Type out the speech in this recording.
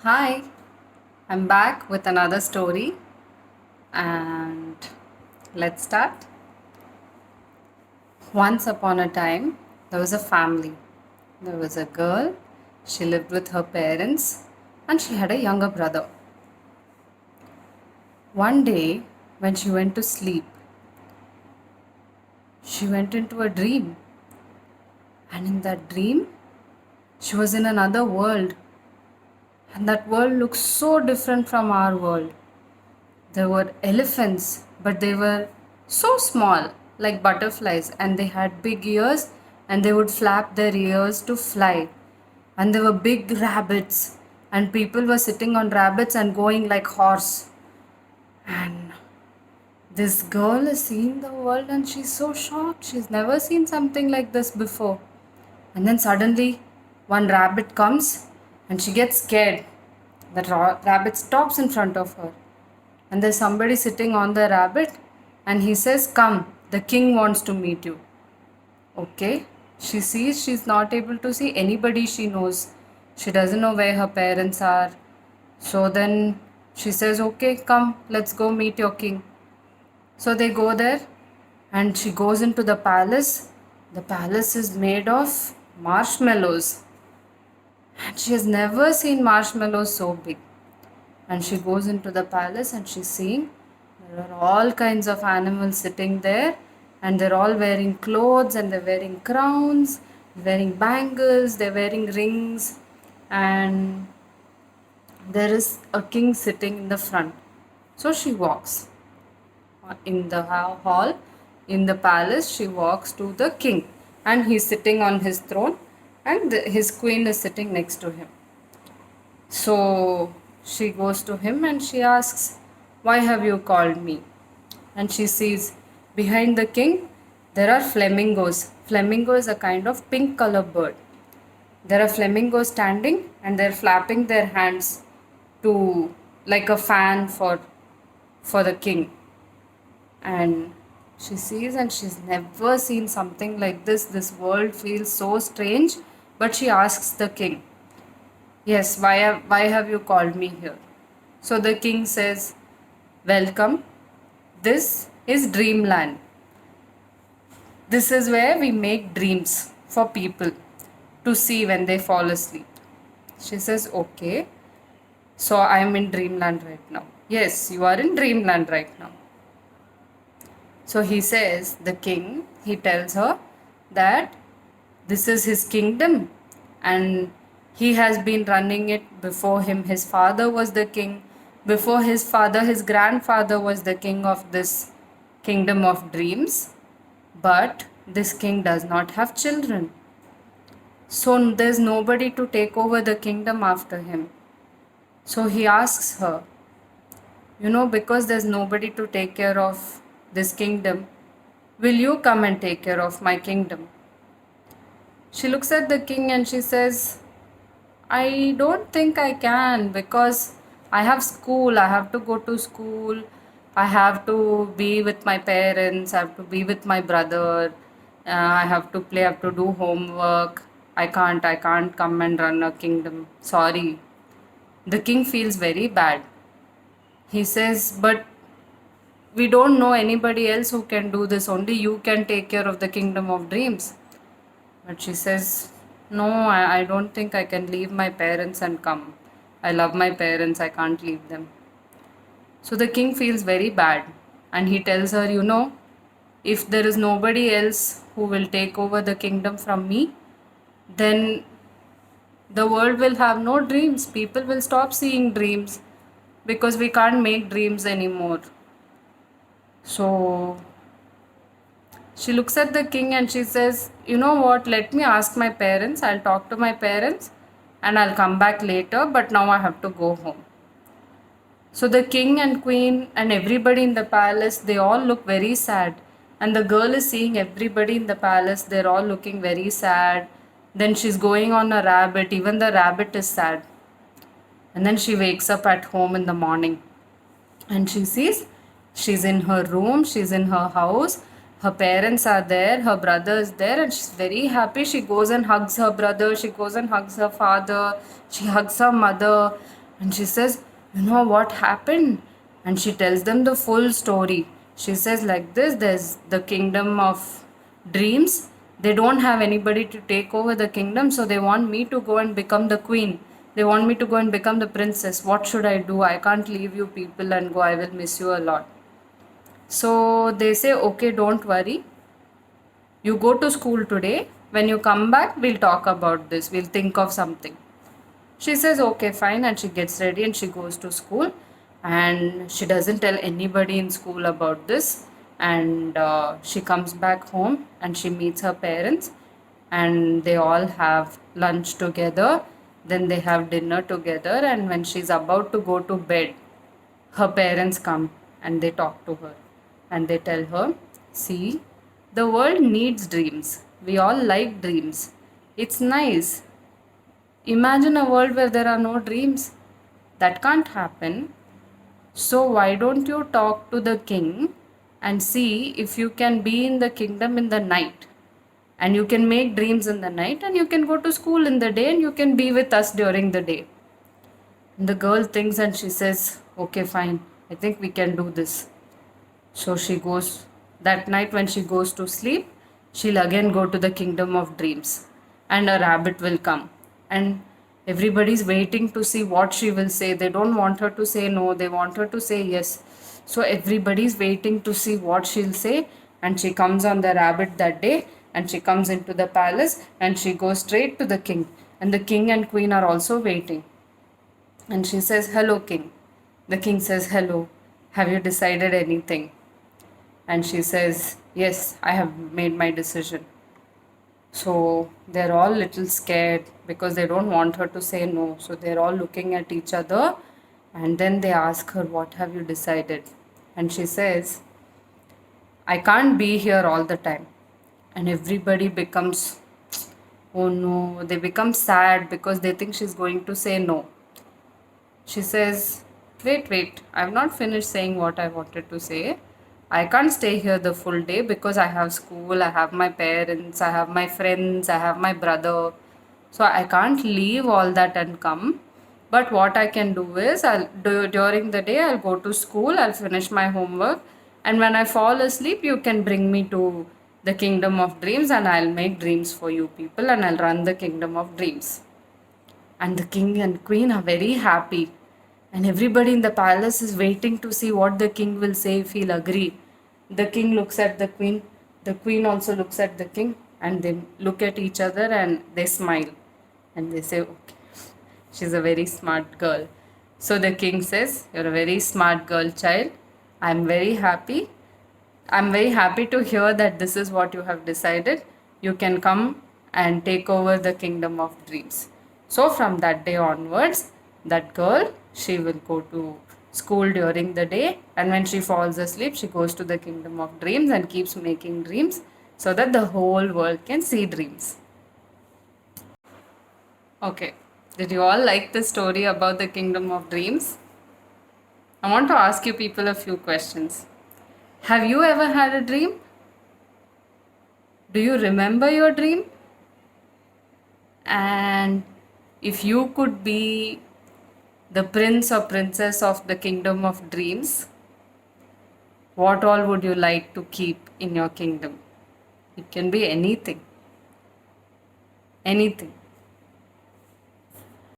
Hi, I'm back with another story and let's start. Once upon a time, there was a family. There was a girl, she lived with her parents, and she had a younger brother. One day, when she went to sleep, she went into a dream, and in that dream, she was in another world, and that world looked so different from our world. There were elephants, but they were so small, like butterflies, and they had big ears and they would flap their ears to fly. And there were big rabbits, and people were sitting on rabbits and going like horse. And this girl is seeing the world and she's so shocked. She's never seen something like this before. And then suddenly, one rabbit comes and she gets scared. That rabbit stops in front of her and there's somebody sitting on the rabbit and he says, "Come, the king wants to meet you." Okay, she sees she's not able to see anybody she knows. She doesn't know where her parents are. So then she says, "Okay, come, let's go meet your king." So they go there and she goes into the palace. The palace is made of marshmallows and she has never seen marshmallows so big. And she goes into the palace and she's seeing there are all kinds of animals sitting there and they're all wearing clothes and they're wearing crowns, wearing bangles, they're wearing rings, and there is a king sitting in the front. So she walks in the hall, in the palace. She walks to the king and he's sitting on his throne and his queen is sitting next to him. So she goes to him and she asks, "Why have you called me?" And she sees behind the king there are flamingos. Flamingo is a kind of pink color bird. There are flamingos standing and they're flapping their hands to like a fan for the king. And she sees and she's never seen something like this. This world feels so strange. But she asks the king, "Yes, why have you called me here?" So the king says, "Welcome. This is Dreamland. This is where we make dreams for people to see when they fall asleep." She says, "Okay. So I am in Dreamland right now." "Yes, you are in Dreamland right now." So he says, the king, he tells her that this is his kingdom and he has been running it before him. His father was the king. Before his father, his grandfather was the king of this kingdom of dreams. But this king does not have children. So there's nobody to take over the kingdom after him. So he asks her, because there's nobody to take care of this kingdom, will you come and take care of my kingdom? She looks at the king and she says, "I don't think I can because I have school, I have to go to school, I have to be with my parents, I have to be with my brother, I have to play, I have to do homework. I can't come and run a kingdom. Sorry." The king feels very bad. He says, "But we don't know anybody else who can do this. Only you can take care of the kingdom of dreams." But she says, "No, I don't think I can leave my parents and come. I love my parents, I can't leave them." So the king feels very bad and he tells her, if there is nobody else who will take over the kingdom from me, then the world will have no dreams. People will stop seeing dreams because we can't make dreams anymore. So she looks at the king and she says, "You know what? Let me ask my parents. I'll talk to my parents and I'll come back later, but now I have to go home." So the king and queen and everybody in the palace, they all look very sad. And the girl is seeing everybody in the palace, they're all looking very sad. Then she's going on a rabbit, even the rabbit is sad. And then she wakes up at home in the morning and she sees she's in her room, she's in her house, her parents are there, her brother is there, and she's very happy. She goes and hugs her brother, she goes and hugs her father, she hugs her mother, And she says, "You know what happened?" And she tells them the full story. She says, like this, there's the kingdom of dreams. They don't have anybody to take over the kingdom, so they want me to go and become the queen. They want me to go and become the princess. What should I do? I can't leave you people and go. I will miss you a lot. So they say, okay, don't worry. You go to school today. When you come back, we'll talk about this. We'll think of something. She says, okay, fine, and she gets ready and she goes to school. And she doesn't tell anybody in school about this. And she comes back home and she meets her parents, and they all have lunch together. Then they have dinner together. And when she's about to go to bed, her parents come and they talk to her and they tell her, see, the world needs dreams. We all like dreams. It's nice. Imagine a world where there are no dreams. That can't happen. So, why don't you talk to the king and see if you can be in the kingdom in the night? And you can make dreams in the night, and you can go to school in the day, and you can be with us during the day. And the girl thinks and she says, okay, fine, I think we can do this. So she goes, that night when she goes to sleep, she'll again go to the kingdom of dreams, and a rabbit will come. And everybody's waiting to see what she will say. They don't want her to say no, they want her to say yes. So everybody's waiting to see what she'll say. And she comes on the rabbit that day, and she comes into the palace and she goes straight to the king. And the king and queen are also waiting. And she says, hello, king. The king says, hello. Have you decided anything? And she says, yes, I have made my decision. So they're all little scared because they don't want her to say no. So they're all looking at each other, and then they ask her, what have you decided? And she says, I can't be here all the time. And everybody becomes, oh no, they become sad because they think she's going to say no. She says, wait, I've not finished saying what I wanted to say. I can't stay here the full day because I have school, I have my parents, I have my friends, I have my brother. So I can't leave all that and come. But what I can do is, I'll do during the day, I'll go to school, I'll finish my homework, and when I fall asleep, you can bring me to the kingdom of dreams, and I'll make dreams for you people, and I'll run the kingdom of dreams. And the king and queen are very happy. And everybody in the palace is waiting to see what the king will say, if he'll agree. The king looks at the queen also looks at the king, and they look at each other and they smile. And they say, okay, she's a very smart girl. So the king says, you're a very smart girl, child. I'm very happy. I'm very happy to hear that this is what you have decided. You can come and take over the kingdom of dreams. So from that day onwards, that girl, she will go to school during the day, and when she falls asleep, she goes to the kingdom of dreams and keeps making dreams so that the whole world can see dreams. Okay, did you all like the story about the kingdom of dreams? I want to ask you people a few questions. Have you ever had a dream? Do you remember your dream? And if you could be the prince or princess of the kingdom of dreams, what all would you like to keep in your kingdom? It can be anything. Anything.